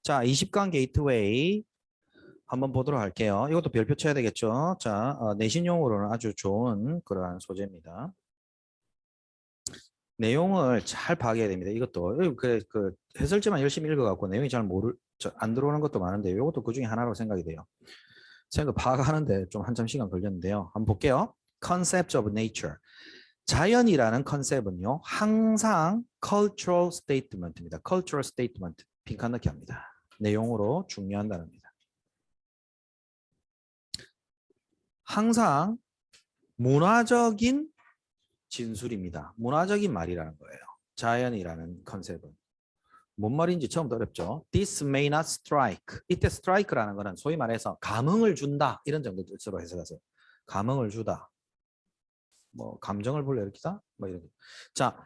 자, 20강 게이트웨이 한번 보도록 할게요. 이것도 별표 쳐야 되겠죠. 자, 내신용으로는 아주 좋은 그러한 소재입니다. 내용을 잘 파악해야 됩니다. 이것도 그 해설지만 열심히 읽어갖고 내용이 안 들어오는 것도 많은데 이것도 그 중에 하나라고 생각이 돼요. 생각 파악하는데 좀 한참 시간 걸렸는데요. 한번 볼게요. Concept of Nature. 자연이라는 컨셉은요, 항상 cultural statement입니다. cultural statement 빈칸 넣기 합니다. 내용으로 중요한 단어입니다. 항상 문화적인 진술입니다. 문화적인 말이라는 거예요. 자연이라는 컨셉은. 뭔 말인지 처음부터 어렵죠. This may not strike. 이때 strike라는 거는 소위 말해서 감흥을 준다. 이런 정도 뜻으로 해석하세요. 감흥을 주다. 뭐 감정을 불러일으키다. 뭐 이런. 자,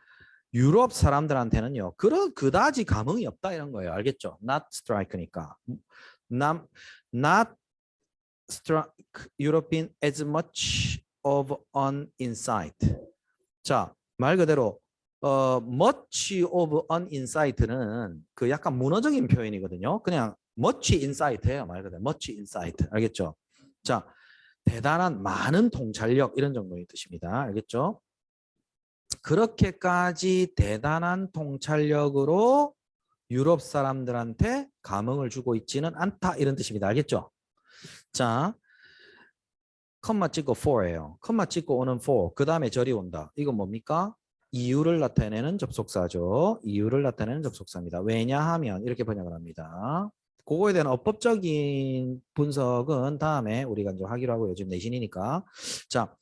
유럽 사람들한테는요. 그다지 감흥이 없다 이런 거예요. 알겠죠? Not strike니까. Not strike European as much of an insight. 자, 말 그대로 much of an insight는 그 약간 문어적인 표현이거든요. 그냥 much insight예요. 말 그대로 much insight. 알겠죠? 자, 대단한 많은 통찰력 이런 정도의 뜻입니다. 알겠죠? 그렇게까지 대단한 통찰력으로 유럽 사람들한테 감흥을 주고 있지는 않다 이런 뜻입니다. 알겠죠? 자, 컴마 찍고 for예요. 컴마 찍고 오는 for. 그 다음에 절이 온다. 이건 뭡니까? 이유를 나타내는 접속사죠. 이유를 나타내는 접속사입니다. 왜냐하면 이렇게 번역을 합니다. 그거에 대한 어법적인 분석은 다음에 우리가 이제 하기로 하고요. 지금 내신이니까. 자,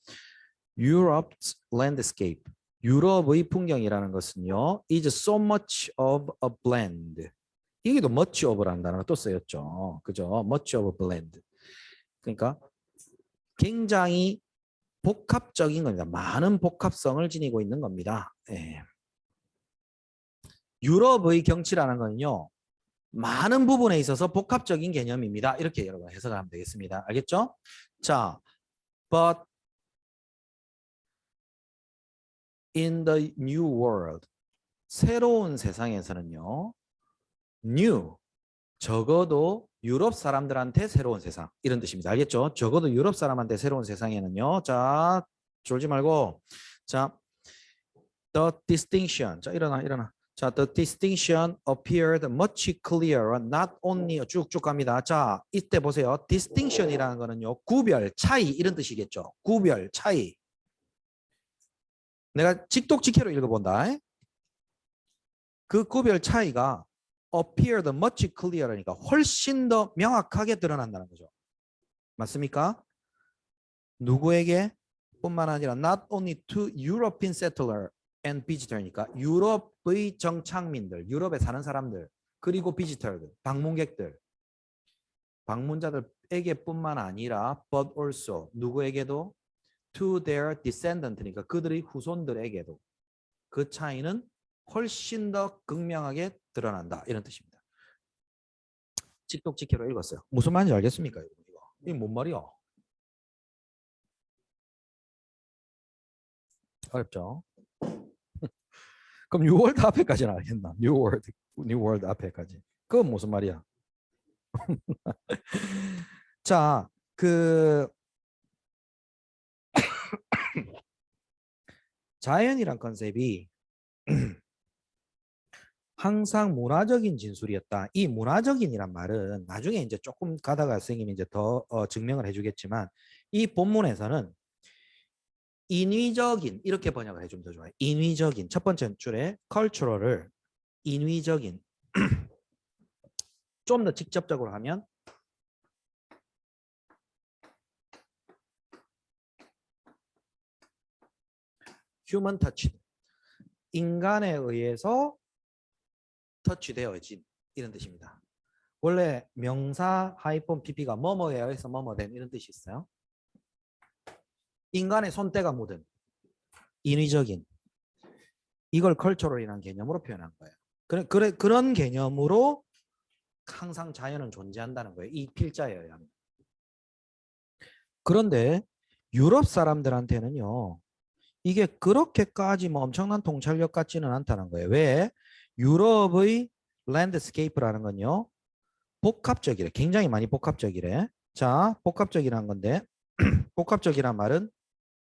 Europe's landscape. 유럽의 풍경이라는 것은요. is so much of a blend. 이게도 much of라는 단어가 또 쓰였죠. 그죠? much of a blend. 그러니까 굉장히 복합적인 겁니다. 많은 복합성을 지니고 있는 겁니다. 예. 유럽의 경치라는 건요. 많은 부분에 있어서 복합적인 개념입니다. 이렇게 여러분 해석을 하면 되겠습니다. 알겠죠? 자, but in the new world. 새로운 세상에서는요. new. 적어도 유럽 사람들한테 새로운 세상 이런 뜻입니다. 알겠죠? 적어도 유럽 사람한테 새로운 세상에는요. 자, 졸지 말고 자, the distinction. 자, 일어나. 자, the distinction appeared much clearer. Not only 쭉쭉 갑니다. 자, 이때 보세요. distinction이라는 거는요. 구별, 차이 이런 뜻이겠죠. 구별, 차이. 내가 직독직해로 읽어본다. 그 구별 차이가 appeared much clearer니까 훨씬 더 명확하게 드러난다는 거죠. 맞습니까? 누구에게? 뿐만 아니라 not only to European settler and visitor니까 유럽의 정착민들, 유럽에 사는 사람들, 그리고 visitor들, 방문객들, 방문자들에게 뿐만 아니라 but also 누구에게도 to their descendant니까 그들의 후손들에게도 그 차이는 훨씬 더 극명하게 드러난다 이런 뜻입니다. 직독직해로 읽었어요. 무슨 말인지 알겠습니까? 이게 뭔 말이야? 어렵죠? 그럼 New World 앞에까지는 알겠나? New World 앞에까지. 그건 무슨 말이야? 자, 자연이란 컨셉이 항상 문화적인 진술이었다. 이 문화적인이란 말은 나중에 이제 조금 가다가 선생님이 이제 더 증명을 해주겠지만 이 본문에서는 인위적인 이렇게 번역을 해주면 더 좋아요. 인위적인 첫 번째 줄에 cultural을 인위적인 좀 더 직접적으로 하면 human touch 인간에 의해서 터치되어진 이런 뜻입니다. 원래 명사 하이폰 pp가 뭐뭐에 의해서 뭐뭐된 이런 뜻이 있어요. 인간의 손때가 묻은 인위적인 이걸 컬처럴이라는 개념으로 표현한 거예요. 그런 개념으로 항상 자연은 존재한다는 거예요. 이 필자여야 합니다. 그런데 유럽 사람들한테는요. 이게 그렇게까지 뭐 엄청난 통찰력 같지는 않다는 거예요. 왜? 유럽의 랜드스케이프라는 건요. 복합적이래. 굉장히 많이 복합적이래. 자, 복합적이란 건데 복합적이란 말은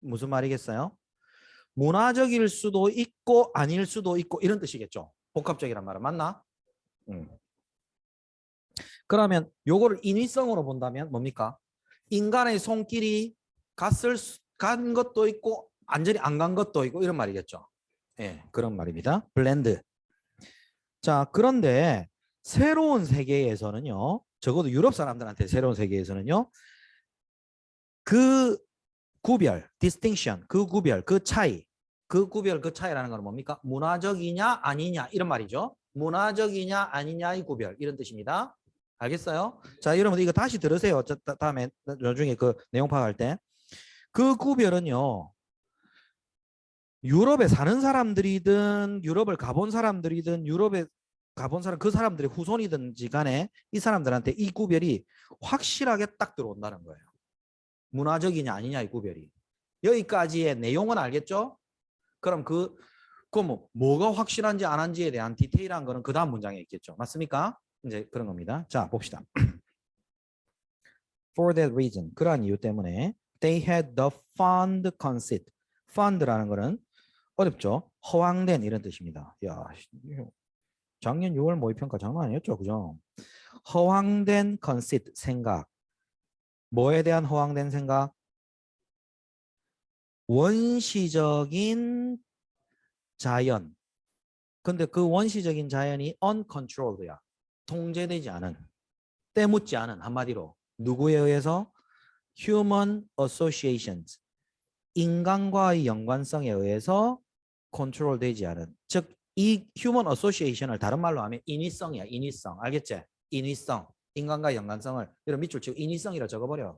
무슨 말이겠어요? 문화적일 수도 있고 아닐 수도 있고 이런 뜻이겠죠. 복합적이란 말은 맞나? 그러면 요거를 인위성으로 본다면 뭡니까? 인간의 손길이 간 것도 있고 완전히 안 간 것도 있고 이런 말이겠죠. 예, 그런 말입니다. 블렌드. 자, 그런데 새로운 세계에서는요. 적어도 유럽 사람들한테 새로운 세계에서는요. 그 구별, distinction, 그 구별, 그 차이, 그 구별, 그 차이라는 건 뭡니까? 문화적이냐 아니냐 이런 말이죠. 문화적이냐 아니냐의 구별 이런 뜻입니다. 알겠어요? 자, 여러분 이거 다시 들으세요. 다음에 나중에 그 내용 파악할 때. 그 구별은요. 유럽에 사는 사람들이든 유럽을 가본 사람들이든 유럽에 가본 사람 그 사람들의 후손이든지 간에 이 사람들한테 이 구별이 확실하게 딱 들어온다는 거예요. 문화적이냐 아니냐의 구별이. 여기까지의 내용은 알겠죠? 그럼 뭐가 확실한지 안 한지에 대한 디테일한 거는 그 다음 문장에 있겠죠. 맞습니까? 이제 그런 겁니다. 자, 봅시다. For that reason, 그러한 이유 때문에 they had the fond conceit. fond라는 거는 어렵죠. 허황된 이런 뜻입니다. 야, 작년 6월 모의평가 장난 아니었죠, 그죠? 허황된 conceit 생각. 뭐에 대한 허황된 생각? 원시적인 자연. 근데 그 원시적인 자연이 uncontrolled야. 통제되지 않은, 때묻지 않은 한마디로 누구에 의해서? human associations. 인간과의 연관성에 의해서 컨트롤되지 않은. 즉 이 human association을 다른 말로 하면 인위성이야. 인위성. 알겠지? 인위성. 인간과의 연관성을 여러분 밑줄 치고 인위성이라 적어버려.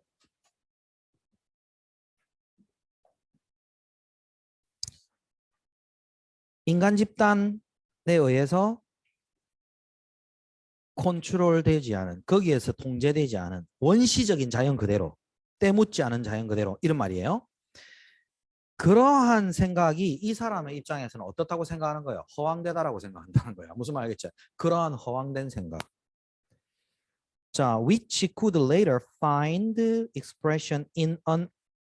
인간 집단에 의해서 컨트롤되지 않은, 거기에서 통제되지 않은 원시적인 자연 그대로, 때묻지 않은 자연 그대로 이런 말이에요. 그러한 생각이 이 사람의 입장에서는 어떻다고 생각하는 거예요? 허황되다라고 생각한다는 거예요. 무슨 말 알겠죠? 그러한 허황된 생각. 자, which could later find expression in an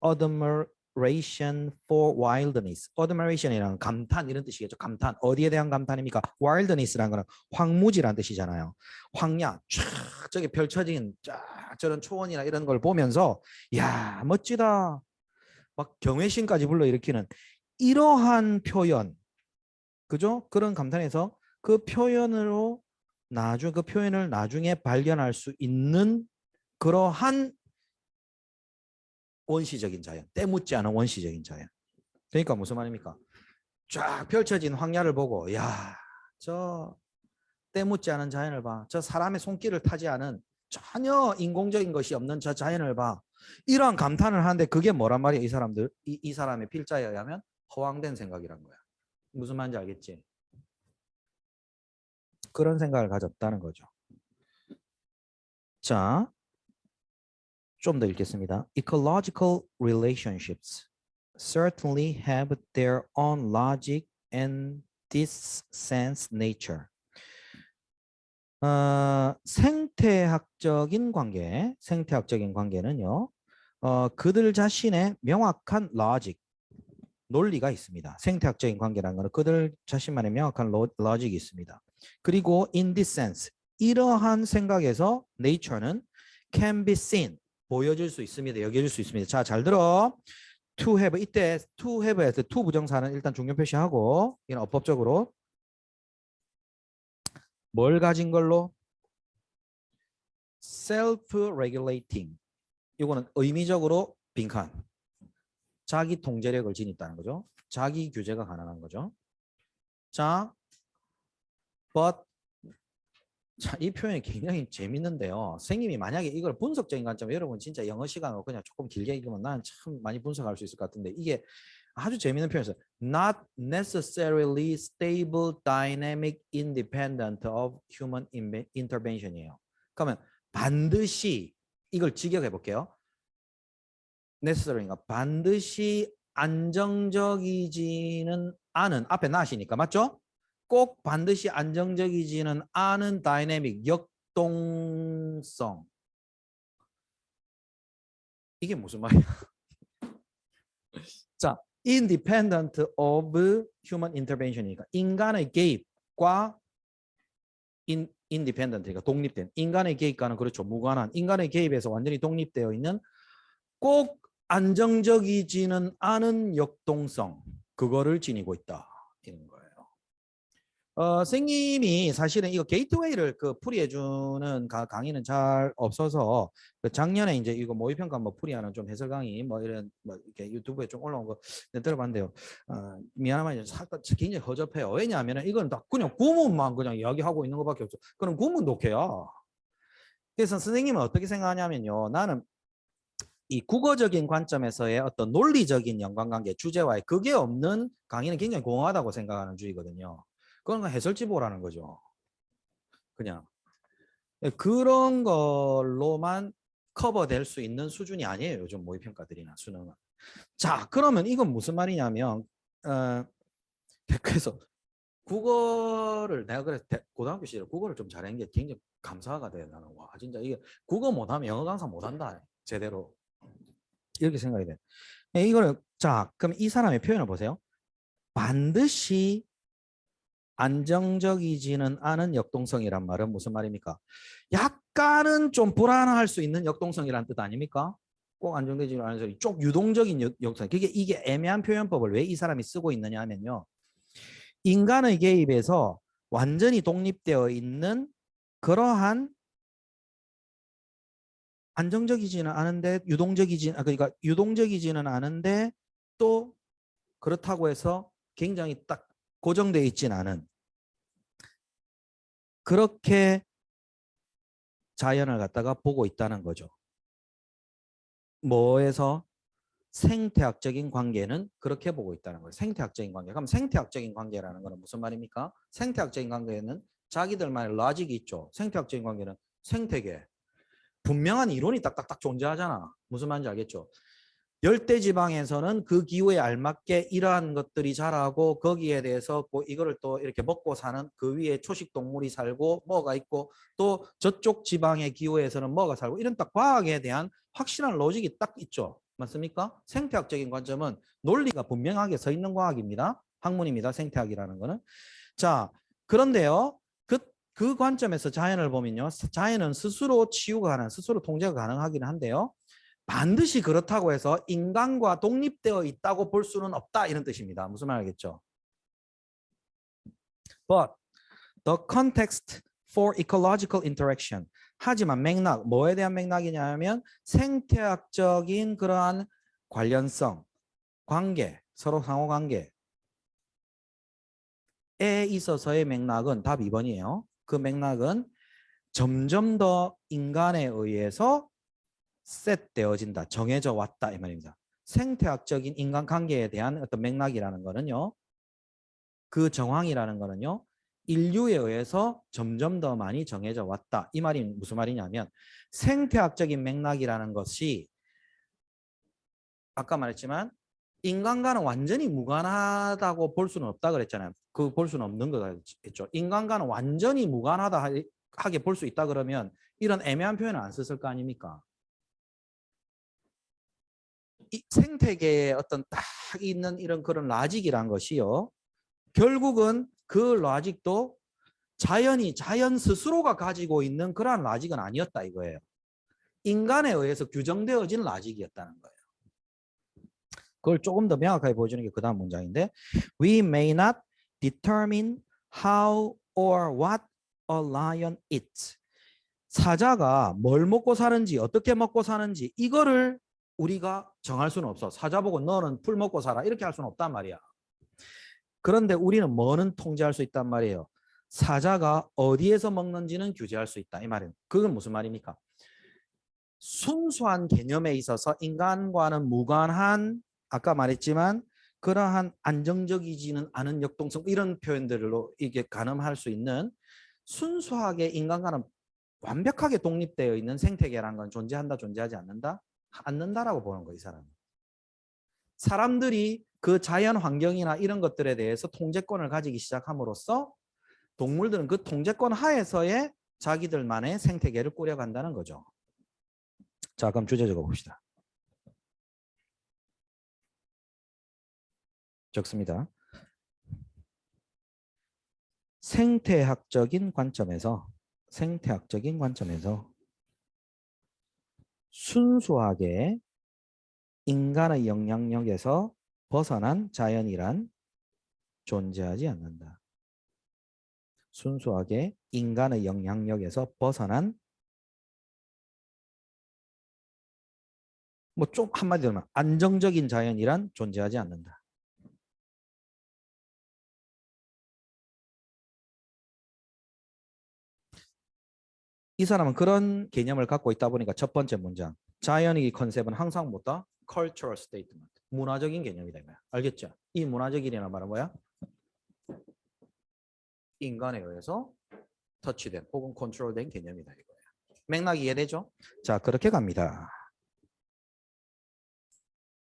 admiration for wildness. admiration이라는 감탄 이런 뜻이겠죠. 감탄. 어디에 대한 감탄입니까? wildness라는 거는 황무지라는 뜻이잖아요. 황야, 쫙 저기 펼쳐진 쫙 저런 초원이나 이런 걸 보면서 야, 멋지다. 막 경외심까지 불러일으키는 이러한 표현, 그죠? 그런 감탄에서 그 표현을 나중에 발견할 수 있는 그러한 원시적인 자연, 때묻지 않은 원시적인 자연. 그러니까 무슨 말입니까? 쫙 펼쳐진 황야를 보고 야, 저 때묻지 않은 자연을 봐. 저 사람의 손길을 타지 않은 전혀 인공적인 것이 없는 저 자연을 봐. 이러한 감탄을 하는데 그게 뭐란 말이야? 이 사람들, 이 사람의 필자에 의하면 허황된 생각이란 거야. 무슨 말인지 알겠지? 그런 생각을 가졌다는 거죠. 자, 좀 더 읽겠습니다. Ecological relationships certainly have their own logic and this sense nature. 생태학적인 관계는요. 그들 자신의 명확한 logic, 논리가 있습니다. 생태학적인 관계라는 것은 그들 자신만의 명확한 로직이 있습니다. 그리고 in this sense, 이러한 생각에서 nature는 can be seen, 보여줄 수 있습니다. 여겨질 수 있습니다. 자, 잘 들어. to have, 이때 to have에서 to 부정사는 일단 중요 표시하고 이는 어법적으로 뭘 가진 걸로? self-regulating. 이거는 의미적으로 빈칸. 자기 통제력을 지녔다는 거죠. 자기 규제가 가능한 거죠. 자, but 자, 이 표현이 굉장히 재밌는데요. 선생님이 만약에 이걸 분석적인 관점에 여러분 진짜 영어 시간으로 그냥 조금 길게 읽으면 나는 참 많이 분석할 수 있을 것 같은데 이게 아주 재밌는 표현이었어요. Not necessarily stable, dynamic, independent of human intervention이에요. 그러면 반드시 이걸 직역해 볼게요. necessary가 반드시 안정적이지는 않은 앞에 not이니까 맞죠? 꼭 반드시 안정적이지는 않은 다이내믹 역동성. 이게 무슨 말이야? 자, independent of human intervention이니까 인간의 개입과 independent이니까 독립된 인간의 개입과는 그렇죠. 무관한 인간의 개입에서 완전히 독립되어 있는 꼭 안정적이지는 않은 역동성 그거를 지니고 있다 이런 거예요. 선생님이 사실은 이거 게이트웨이를 그 풀이해주는 강의는 잘 없어서 그 작년에 이제 이거 모의평가 뭐 풀이하는 좀 해설 강의 뭐 이런 뭐 이렇게 유튜브에 좀 올라온 거 들어봤는데요. 미안하지만 굉장히 허접해요. 왜냐하면 이건 다 그냥 구문만 그냥 이야기하고 있는 것밖에 없어. 그럼 구문 독해야. 그래서 선생님은 어떻게 생각하냐면요. 나는 이 국어적인 관점에서의 어떤 논리적인 연관관계, 주제와의 그게 없는 강의는 굉장히 공허하다고 생각하는 주의거든요. 그건 해설지 보라는 거죠. 그냥 그런 걸로만 커버될 수 있는 수준이 아니에요. 요즘 모의평가들이나 수능은. 자, 그러면 이건 무슨 말이냐면 그래서 국어를 내가 그래서 고등학교 시절 국어를 좀 잘한 게 굉장히 감사가 돼. 나는 와 진짜 이게 국어 못하면 영어 강사 못한다 제대로 이렇게 생각이 돼. 이거를 자 그럼 이 사람의 표현을 보세요. 반드시 안정적이지는 않은 역동성이란 말은 무슨 말입니까? 약간은 좀 불안할 수 있는 역동성이란 뜻 아닙니까? 꼭 안정되지는 않은 소리. 쪽 유동적인 역동성. 이게 애매한 표현법을 왜 이 사람이 쓰고 있느냐 하면요. 인간의 개입에서 완전히 독립되어 있는 그러한 안정적이지는 않은데 그러니까 유동적이지는 않은데 또 그렇다고 해서 굉장히 딱 고정되어 있지는 않은 그렇게 자연을 갖다가 보고 있다는 거죠. 뭐에서 생태학적인 관계는 그렇게 보고 있다는 거예요. 생태학적인 관계. 그럼 생태학적인 관계라는 것은 무슨 말입니까? 생태학적인 관계는 자기들만의 로직이 있죠. 생태학적인 관계는 생태계. 분명한 이론이 딱딱딱 존재하잖아. 무슨 말인지 알겠죠? 열대지방에서는 그 기후에 알맞게 이러한 것들이 자라고 거기에 대해서 뭐 이거를 또 이렇게 먹고 사는 그 위에 초식 동물이 살고 뭐가 있고 또 저쪽 지방의 기후에서는 뭐가 살고 이런 딱 과학에 대한 확실한 로직이 딱 있죠. 맞습니까? 생태학적인 관점은 논리가 분명하게 서 있는 과학입니다. 학문입니다. 생태학이라는 거는. 자, 그런데요. 그 관점에서 자연을 보면요. 자연은 스스로 치유가 가능, 스스로 통제가 가능하긴 한데요. 반드시 그렇다고 해서 인간과 독립되어 있다고 볼 수는 없다 이런 뜻입니다. 무슨 말 알겠죠? But the context for ecological interaction. 하지만 맥락, 뭐에 대한 맥락이냐면 생태학적인 그러한 관련성, 관계, 서로 상호관계에 있어서의 맥락은 답 2번이에요. 그 맥락은 점점 더 인간에 의해서 셋되어진다, 정해져 왔다 이 말입니다. 생태학적인 인간관계에 대한 어떤 맥락이라는 거는요. 그 정황이라는 거는요. 인류에 의해서 점점 더 많이 정해져 왔다. 이 말이 무슨 말이냐면 생태학적인 맥락이라는 것이 아까 말했지만 인간과는 완전히 무관하다고 볼 수는 없다 그랬잖아요. 그 볼 수는 없는 거겠죠. 인간과는 완전히 무관하다 하게 볼 수 있다 그러면 이런 애매한 표현을 안 썼을 거 아닙니까? 이 생태계에 어떤 딱 있는 이런 그런 라직이란 것이요. 결국은 그 라직도 자연 스스로가 가지고 있는 그러한 라직은 아니었다 이거예요. 인간에 의해서 규정되어진 라직이었다는 거예요. 그걸 조금 더 명확하게 보여주는 게 그 다음 문장인데 We may not determine how or what a lion eats. 사자가 뭘 먹고 사는지 어떻게 먹고 사는지 이거를 우리가 정할 수는 없어. 사자 보고 너는 풀 먹고 살아 이렇게 할 수는 없단 말이야. 그런데 우리는 뭐는 통제할 수 있단 말이에요. 사자가 어디에서 먹는지는 규제할 수 있다 이 말이에요. 그건 무슨 말입니까? 순수한 개념에 있어서 인간과는 무관한 아까 말했지만 그러한 안정적이지는 않은 역동성 이런 표현들로 이게 가늠할 수 있는 순수하게 인간과는 완벽하게 독립되어 있는 생태계라는 건 존재한다 존재하지 않는다라고 보는 거예요. 이 사람은. 사람들이 그 자연 환경이나 이런 것들에 대해서 통제권을 가지기 시작함으로써 동물들은 그 통제권 하에서의 자기들만의 생태계를 꾸려간다는 거죠. 자, 그럼 주제 적어봅시다. 적습니다. 생태학적인 관점에서 순수하게 인간의 영향력에서 벗어난 자연이란 존재하지 않는다. 순수하게 인간의 영향력에서 벗어난 뭐 좀 한마디로 하면 안정적인 자연이란 존재하지 않는다. 이 사람은 그런 개념을 갖고 있다 보니까 첫 번째 문장 자연의 컨셉은 항상 뭐다? cultural statement. 문화적인 개념이다. 알겠죠? 이 문화적인이라는 말은 뭐야? 인간에 의해서 터치된 혹은 컨트롤된 개념이다 이거예요. 맥락이 이해되죠? 자, 그렇게 갑니다.